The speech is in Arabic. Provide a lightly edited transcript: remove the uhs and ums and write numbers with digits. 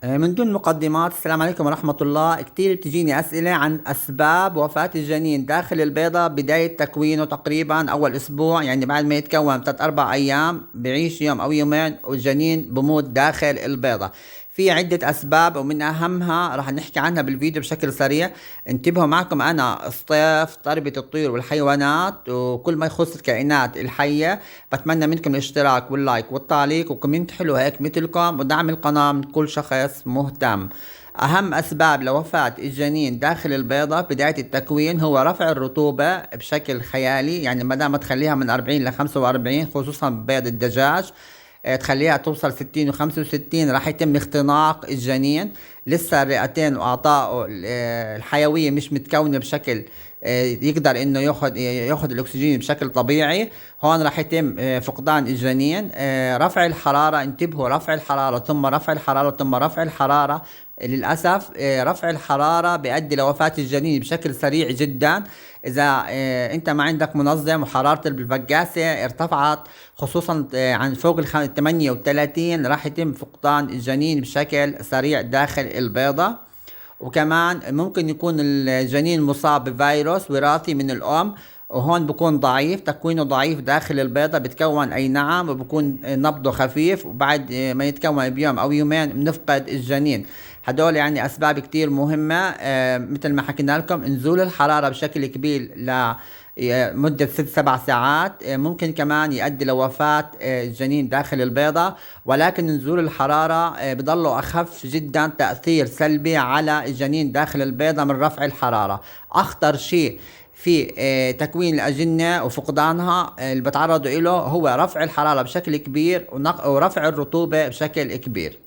من دون مقدمات، السلام عليكم ورحمة الله. كتير بتجيني أسئلة عن أسباب وفاة الجنين داخل البيضة. بداية تكوينه تقريبا أول أسبوع، يعني بعد ما يتكون 3 4 أيام بعيش يوم أو يومين والجنين بموت داخل البيضة. في عدة أسباب ومن أهمها رح نحكي عنها بالفيديو بشكل سريع. انتبهوا، معكم أنا الصيف، تربية الطيور والحيوانات وكل ما يخص الكائنات الحية. بتمنى منكم الاشتراك واللايك والتعليق وكومنت حلو هيك مثلكم، ودعم القناة من كل شخص مهتم. أهم أسباب لوفاة الجنين داخل البيضة بداية التكوين هو رفع الرطوبة بشكل خيالي، يعني ما دام تخليها من 40 ل 45 خصوصا بيض الدجاج. تخليها توصل 60 و65 راح يتم اختناق الجنين. لسه الرئتين وأعضائه الحيوية مش متكونة بشكل يقدر انه ياخذ الاكسجين بشكل طبيعي. هون راح يتم فقدان الجنين. رفع الحرارة، انتبهوا، رفع الحرارة ثم رفع الحرارة ثم رفع الحرارة. للأسف رفع الحرارة بيؤدي لوفاة الجنين بشكل سريع جدا. إذا أنت ما عندك منظم وحرارة الفقاسة ارتفعت خصوصا عن فوق ال 38، راح يتم فقدان الجنين بشكل سريع داخل البيضة. وكمان ممكن يكون الجنين مصاب بفيروس وراثي من الأم، وهون بكون ضعيف، تكوينه ضعيف داخل البيضة، بتكون أي نعم وبكون نبضه خفيف، وبعد ما يتكون بيوم أو يومين بنفقد الجنين. هدول يعني أسباب كتير مهمة. مثل ما حكينا لكم، نزول الحرارة بشكل كبير مدة 6 7 ساعات ممكن كمان يؤدي لوفاة الجنين داخل البيضة. ولكن نزول الحرارة بضله أخف جدا تأثير سلبي على الجنين داخل البيضة من رفع الحرارة. أخطر شيء في تكوين الأجنة وفقدانها اللي بتعرضوا له هو رفع الحرارة بشكل كبير ورفع الرطوبة بشكل كبير.